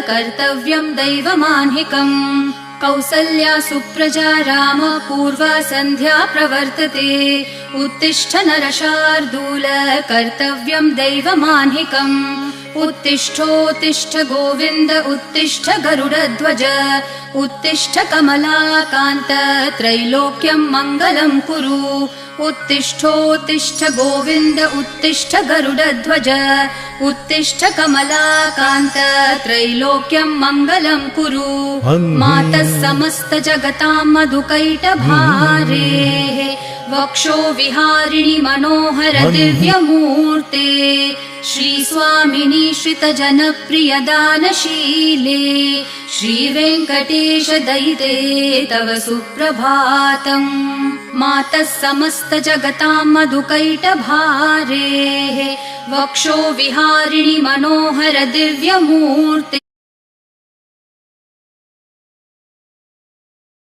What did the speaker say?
कर्तव्यं दैवमान्हिकम् कौसल्या सुप्रजा राम पूर्वा सन्ध्या प्रवर्तते उत्तिष्ठ नरशार्दूल कर्तव्यं दैवमान्हिकम् उत्तिष्ठोत्तिष्ठ गोविन्द उत्तिष्ठ गरुडध्वज उत्तिष्ठ कमलाकान्त त्रैलोक्यं मङ्गलं कुरु उत्तिष्ठोत्तिष्ठ गोविन्द उत्तिष्ठ गरुडध्वज उत्तिष्ठ कमलाकान्त त्रैलोक्यं मङ्गलं कुरु मातः समस्त जगतां मधुकैटभारेः वक्षो विहारिणि मनोहर दिव्यमूर्ते श्रीस्वामिनि श्रितजनप्रिय दानशीले श्रीवेङ्कटेश दयिते तव सुप्रभातम् मातः समस्त जगतां मधुकैटभारेः वक्षो विहारिणि मनोहर दिव्यमूर्ते